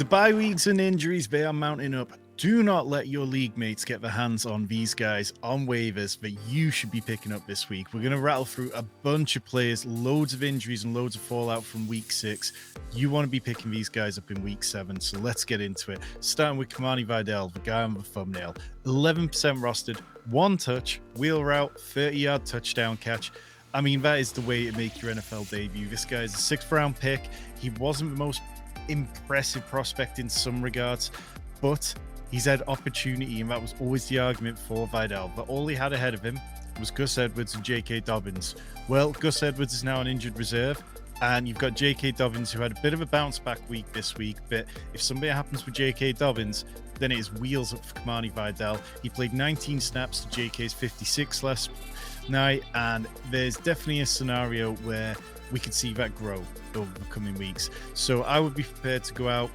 bye weeks and injuries, they are mounting up. Do not let your league mates get their hands on these guys on waivers that you should be picking up this week. We're going to rattle through a bunch of players, loads of injuries and loads of fallout from week 6. You want to be picking these guys up in week 7, so let's get into it. Starting with Kimani Vidal, the guy on the thumbnail. 11% rostered, 1 touch, wheel route, 30-yard touchdown catch. I mean, that is the way to make your NFL debut. This guy is a 6th round pick. He wasn't the most impressive prospect in some regards, but he's had opportunity, and that was always the argument for Vidal. But all he had ahead of him was Gus Edwards and J.K. Dobbins. Well, Gus Edwards is now an injured reserve, and you've got J.K. Dobbins, who had a bit of a bounce-back week this week. But if something happens with J.K. Dobbins, then it is wheels up for Kimani Vidal. He played 19 snaps to J.K.'s 56 last night, and there's definitely a scenario where we could see that grow over the coming weeks. So I would be prepared to go out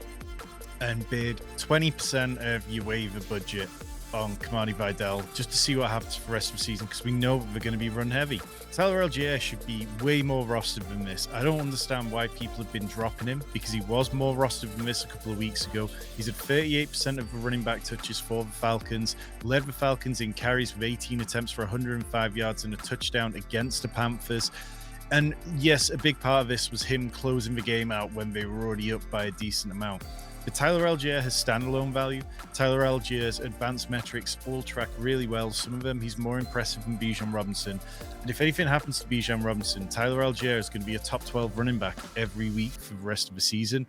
and bid 20% of your waiver budget on Kimani Vidal just to see what happens for the rest of the season, because we know they're going to be run heavy. Tyler Allgeier should be way more rostered than this. I don't understand why people have been dropping him, because he was more rostered than this a couple of weeks ago. He's at 38% of the running back touches for the Falcons, led the Falcons in carries with 18 attempts for 105 yards and a touchdown against the Panthers. And yes, a big part of this was him closing the game out when they were already up by a decent amount. But Tyler Allgeier has standalone value. Tyler Allgeier's advanced metrics all track really well. Some of them he's more impressive than Bijan Robinson. And if anything happens to Bijan Robinson, Tyler Allgeier is going to be a top 12 running back every week for the rest of the season.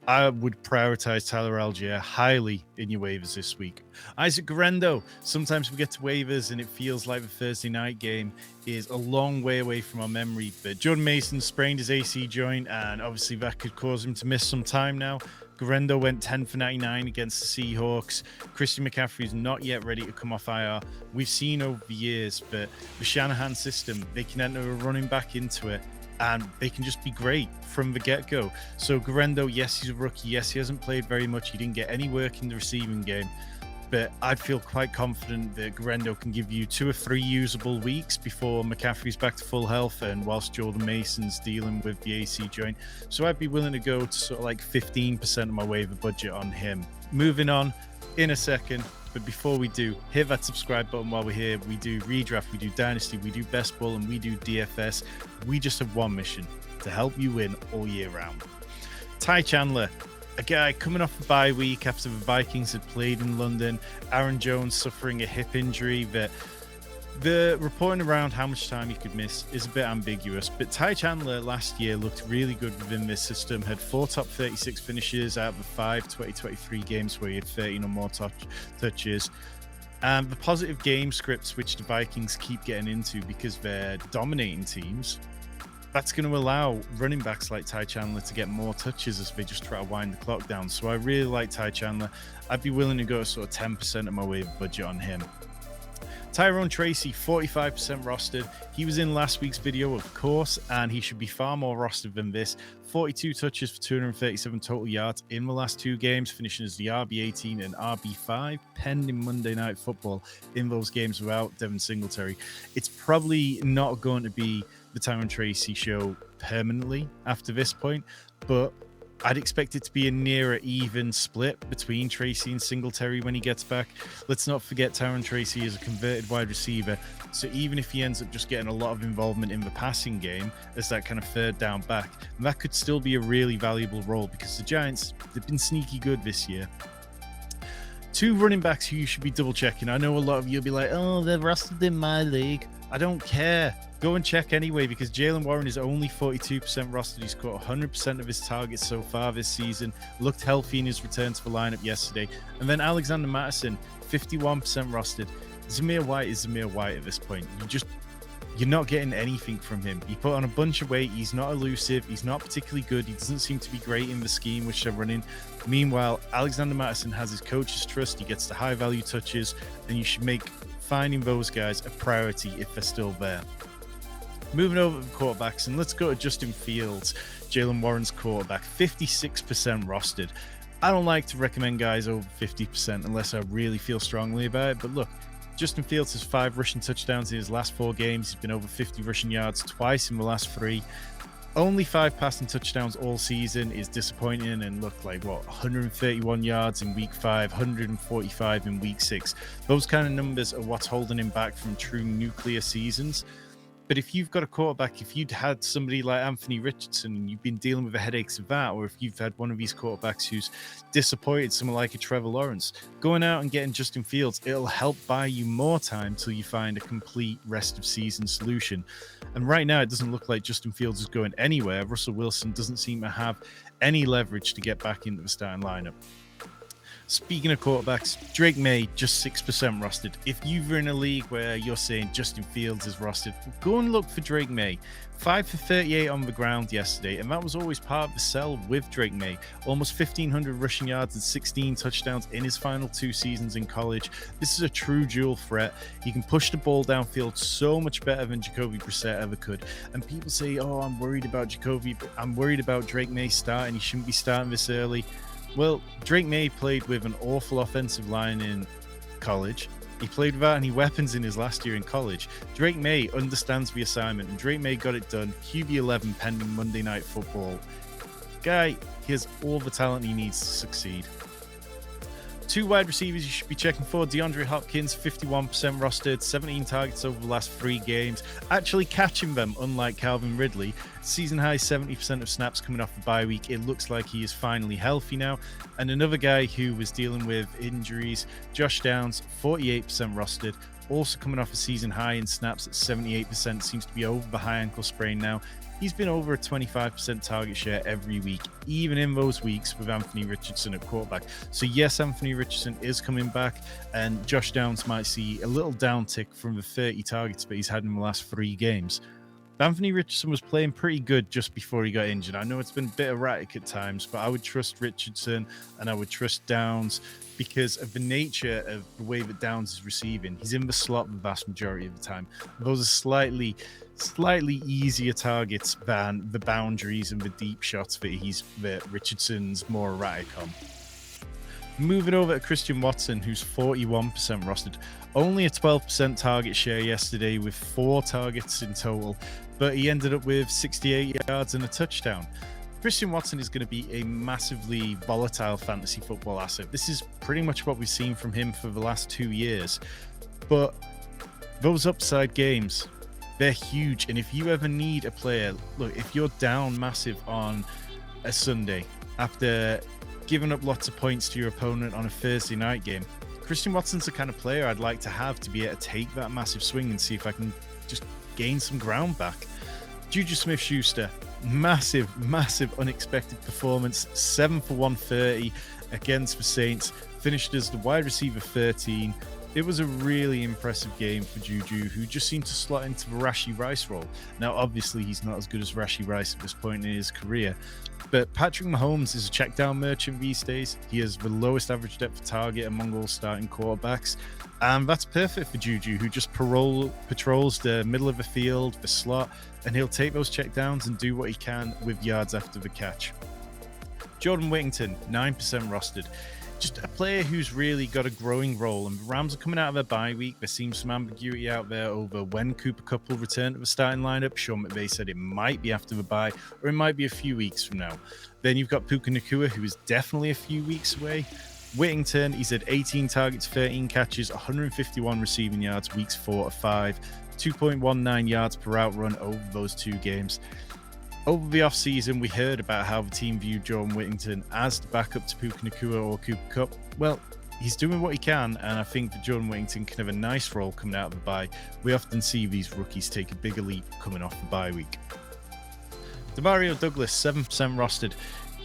I would prioritize Tyler Allgeier highly in your waivers this week. Isaac Guerendo. Sometimes we get to waivers and it feels like the Thursday night game is a long way away from our memory. But Jordan Mason sprained his AC joint, and obviously that could cause him to miss some time now. Guerendo went 10 for 99 against the Seahawks. Christian McCaffrey is not yet ready to come off IR. We've seen over the years that the Shanahan system, they can enter a running back into it, and they can just be great from the get-go. So Guerendo, yes, he's a rookie. Yes, he hasn't played very much. He didn't get any work in the receiving game. But I'd feel quite confident that Guerendo can give you 2 or 3 usable weeks before McCaffrey's back to full health, and whilst Jordan Mason's dealing with the AC joint. So I'd be willing to go to sort of like 15% of my waiver budget on him. Moving on in a second. But before we do, hit that subscribe button while we're here. We do redraft, we do dynasty, we do best ball, and we do DFS. We just have one mission: to help you win all year round. Ty Chandler, a guy coming off a bye week after the Vikings had played in London. Aaron Jones suffering a hip injury. That the reporting around how much time he could miss is a bit ambiguous, but Ty Chandler last year looked really good within this system, had 4 top 36 finishes out of the 5 2023 games where he had 13 or more touches. And the positive game scripts, which the Vikings keep getting into because they're dominating teams, that's going to allow running backs like Ty Chandler to get more touches as they just try to wind the clock down. So I really like Ty Chandler. I'd be willing to go sort of 10% of my waiver budget on him. Tyrone Tracy, 45% rostered. He was in last week's video, of course, and he should be far more rostered than this. 42 touches for 237 total yards in the last 2 games, finishing as the RB18 and RB5, pending Monday Night Football in those games without Devin Singletary. It's probably not going to be the Tyrone Tracy show permanently after this point, but I'd expect it to be a nearer even split between Tracy and Singletary when he gets back. Let's not forget Tyrone Tracy is a converted wide receiver, so even if he ends up just getting a lot of involvement in the passing game as that kind of third down back, that could still be a really valuable role, because the Giants, they've been sneaky good this year. 2 running backs who you should be double checking. I know a lot of you will be like, oh, they're rostered in my league. I don't care. Go and check anyway, because Jaylen Warren is only 42% rostered. He's caught 100% of his targets so far this season. Looked healthy in his return to the lineup yesterday. And then Alexander Mattison, 51% rostered. Zamir White is Zamir White at this point. You're not getting anything from him. He put on a bunch of weight. He's not elusive. He's not particularly good. He doesn't seem to be great in the scheme which they're running. Meanwhile, Alexander Mattison has his coach's trust. He gets the high value touches, and you should make finding those guys a priority if they're still there. Moving over to the quarterbacks, and let's go to Justin Fields, Jaylen Warren's quarterback, 56% rostered. I don't like to recommend guys over 50% unless I really feel strongly about it, but look, Justin Fields has 5 rushing touchdowns in his last 4 games. He's been over 50 rushing yards twice in the last 3. Only 5 passing touchdowns all season is disappointing, and look like 131 yards in week 5, 145 in week 6. Those kind of numbers are what's holding him back from true nuclear seasons. But if you've got a quarterback, if you'd had somebody like Anthony Richardson and you've been dealing with the headaches of that, or if you've had one of these quarterbacks who's disappointed, someone like a Trevor Lawrence, going out and getting Justin Fields, it'll help buy you more time till you find a complete rest of season solution. And right now, it doesn't look like Justin Fields is going anywhere. Russell Wilson doesn't seem to have any leverage to get back into the starting lineup. Speaking of quarterbacks, Drake Maye, just 6% rostered. If you're in a league where you're saying Justin Fields is rostered, go and look for Drake Maye. 5 for 38 on the ground yesterday, and that was always part of the sell with Drake Maye. Almost 1,500 rushing yards and 16 touchdowns in his final 2 seasons in college. This is a true dual threat. He can push the ball downfield so much better than Jacoby Brissett ever could. And people say, oh, I'm worried about Drake Maye starting. He shouldn't be starting this early. Well, Drake Maye played with an awful offensive line in college. He played without any weapons in his last year in college. Drake Maye understands the assignment, and Drake Maye got it done. QB11 pending Monday Night Football. Guy, he has all the talent he needs to succeed. 2 wide receivers you should be checking for. DeAndre Hopkins, 51% rostered, 17 targets over the last 3 games. Actually catching them, unlike Calvin Ridley. Season high 70% of snaps coming off the bye week. It looks like he is finally healthy now. And another guy who was dealing with injuries, Josh Downs, 48% rostered. Also coming off a season high in snaps at 78%. Seems to be over the high ankle sprain now. He's been over a 25% target share every week, even in those weeks with Anthony Richardson at quarterback. So yes, Anthony Richardson is coming back, and Josh Downs might see a little downtick from the 30 targets that he's had in the last 3 games. Anthony Richardson was playing pretty good just before he got injured. I know it's been a bit erratic at times, but I would trust Richardson and I would trust Downs because of the nature of the way that Downs is receiving. He's in the slot the vast majority of the time. Those are slightly easier targets than the boundaries and the deep shots that Richardson's more erratic on. Moving over to Christian Watson, who's 41% rostered. Only a 12% target share yesterday with 4 targets in total, but he ended up with 68 yards and a touchdown. Christian Watson is going to be a massively volatile fantasy football asset. This is pretty much what we've seen from him for the last 2 years. But those upside games, they're huge. And if you ever need a player, look, if you're down massive on a Sunday after giving up lots of points to your opponent on a Thursday night game, Christian Watson's the kind of player I'd like to have to be able to take that massive swing and see if I can just gain some ground back. Juju Smith-Schuster, massive unexpected performance, 7 for 130 against the Saints, finished as the wide receiver 13. It was a really impressive game for Juju, who just seemed to slot into the Rashee Rice role. Now, obviously, he's not as good as Rashee Rice at this point in his career, but Patrick Mahomes is a check down merchant these days. He has the lowest average depth of target among all starting quarterbacks, and that's perfect for Juju, who just patrols the middle of the field, the slot, and he'll take those check downs and do what he can with yards after the catch. Jordan Whittington, 9% rostered. Just a player who's really got a growing role, and the Rams are coming out of a bye week. There seems some ambiguity out there over when Cooper Kupp will return to the starting lineup. Sean McVay said it might be after the bye, or it might be a few weeks from now. Then you've got Puka Nacua, who is definitely a few weeks away. Whittington, he's had 18 targets, 13 catches, 151 receiving yards, weeks 4 to 5, 2.19 yards per route run over those 2 games. Over the offseason, we heard about how the team viewed Jordan Whittington as the backup to Puka Nacua or Cooper Kupp. Well, he's doing what he can, and I think that Jordan Whittington can have a nice role coming out of the bye. We often see these rookies take a bigger leap coming off the bye week. Demario Douglas, 7% rostered,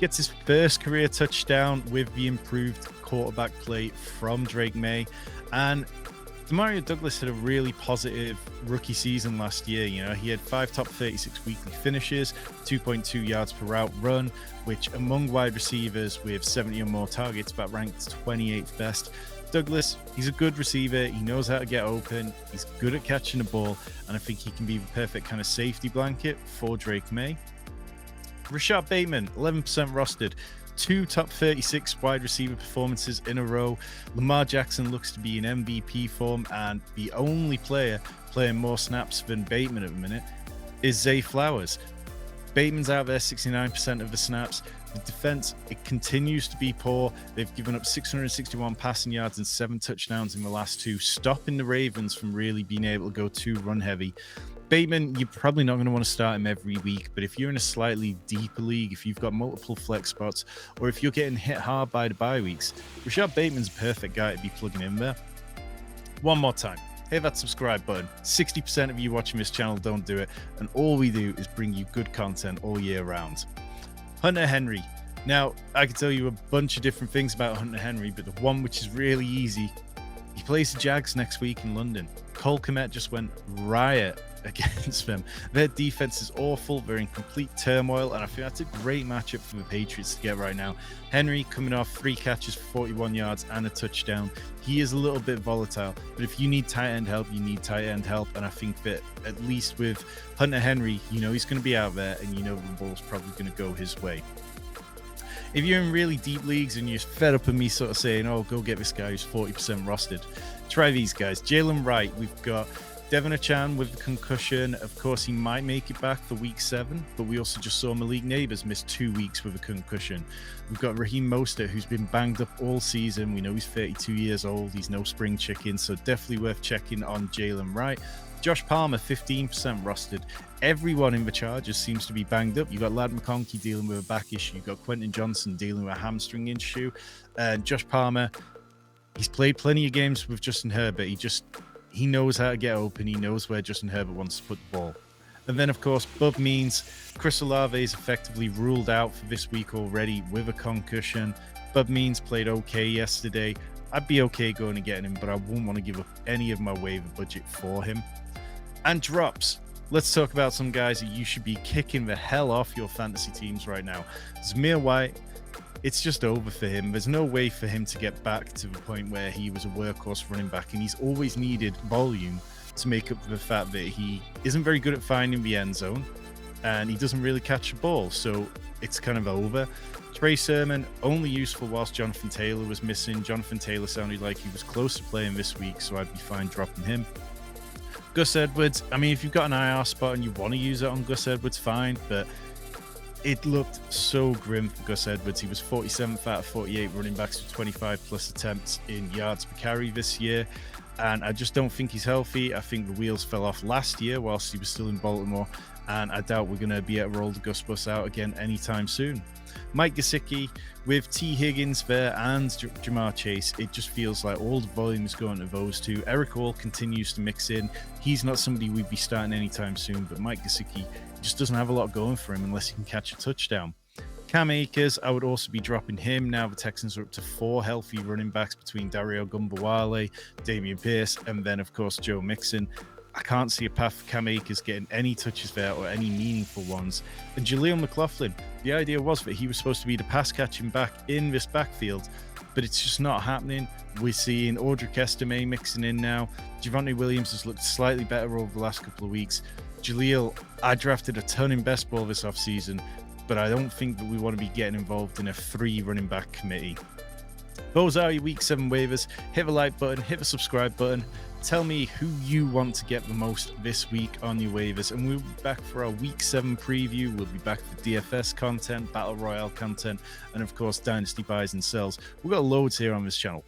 gets his first career touchdown with the improved quarterback play from Drake Maye, and Demario Douglas had a really positive rookie season last year. You know, he had 5 top 36 weekly finishes, 2.2 yards per route run, which among wide receivers with 70 or more targets, but ranked 28th best. Douglas, he's a good receiver. He knows how to get open. He's good at catching the ball, and I think he can be the perfect kind of safety blanket for Drake Maye. Rashod Bateman, 11% rostered. 2 top 36 wide receiver performances in a row. Lamar Jackson looks to be in MVP form, and the only player playing more snaps than Bateman at the minute is Zay Flowers. Bateman's out there 69% of the snaps. The defense, it continues to be poor. They've given up 661 passing yards and 7 touchdowns in the last 2, stopping the Ravens from really being able to go too run heavy. Bateman, you're probably not going to want to start him every week, but if you're in a slightly deeper league, if you've got multiple flex spots, or if you're getting hit hard by the bye weeks, Rashod Bateman's a perfect guy to be plugging in there. One more time, hit that subscribe button. 60% of you watching this channel don't do it, and all we do is bring you good content all year round. Hunter Henry. Now, I can tell you a bunch of different things about Hunter Henry, but the one which is really easy, he plays the Jags next week in London. Cole Kmet just went riot against them. Their defense is awful. They're in complete turmoil, and I think that's a great matchup for the Patriots to get right now. Henry coming off 3 catches for 41 yards and a touchdown. He is a little bit volatile, but if you need tight end help, you need tight end help, and I think that at least with Hunter Henry, you know he's going to be out there, and you know the ball's probably going to go his way. If you're in really deep leagues and you're fed up with me sort of saying, oh, go get this guy who's 40% rostered, try these guys. Jaylen Wright, we've got Devon Achan with the concussion. Of course, he might make it back for week 7, but we also just saw Malik Neighbors miss 2 weeks with a concussion. We've got Raheem Mostert, who's been banged up all season. We know he's 32 years old. He's no spring chicken, so definitely worth checking on Jaylen Wright. Josh Palmer, 15% rostered. Everyone in the Chargers seems to be banged up. You've got Ladd McConkey dealing with a back issue. You've got Quentin Johnson dealing with a hamstring issue. Josh Palmer, he's played plenty of games with Justin Herbert. He knows how to get open. He knows where Justin Herbert wants to put the ball. And then, of course, Bub means Chris Olave is effectively ruled out for this week already with a concussion. Bub means played okay yesterday. I'd be okay going and getting him, but I wouldn't want to give up any of my waiver budget for him. And drops. Let's talk about some guys that you should be kicking the hell off your fantasy teams right now. Zamir White, it's just over for him. There's no way for him to get back to the point where he was a workhorse running back, and he's always needed volume to make up for the fact that he isn't very good at finding the end zone, and he doesn't really catch the ball, so it's kind of over. Trey Sermon, only useful whilst Jonathan Taylor was missing. Jonathan Taylor sounded like he was close to playing this week, so I'd be fine dropping him. Gus Edwards, I mean, if you've got an IR spot and you want to use it on Gus Edwards, fine, but it looked so grim for Gus Edwards. He was 47th out of 48 running backs with 25 plus attempts in yards per carry this year, and I just don't think he's healthy. I think the wheels fell off last year whilst he was still in Baltimore, and I doubt we're going to be able to roll the Gus bus out again anytime soon. Mike Gesicki with T. Higgins there and Jamar Chase, it just feels like all the volume is going to those two. Eric Hall continues to mix in. He's not somebody we'd be starting anytime soon, but Mike Gesicki just doesn't have a lot going for him unless he can catch a touchdown. Cam Akers, I would also be dropping him. Now the Texans are up to 4 healthy running backs between Dario Gumbawale, Damian Pierce, and then, of course, Joe Mixon. I can't see a path for Cam Akers getting any touches there or any meaningful ones. And Jaleel McLaughlin, the idea was that he was supposed to be the pass-catching back in this backfield, but it's just not happening. We're seeing Audric Estime mixing in now. Javonte Williams has looked slightly better over the last couple of weeks. Jaleel, I drafted a ton in best ball this offseason, but I don't think that we want to be getting involved in a 3 running back committee. Those are your week 7 waivers. Hit the like button, hit the subscribe button. Tell me who you want to get the most this week on your waivers, and we'll be back for our week 7 preview. We'll be back for DFS content, Battle Royale content, and of course, Dynasty buys and sells. We've got loads here on this channel.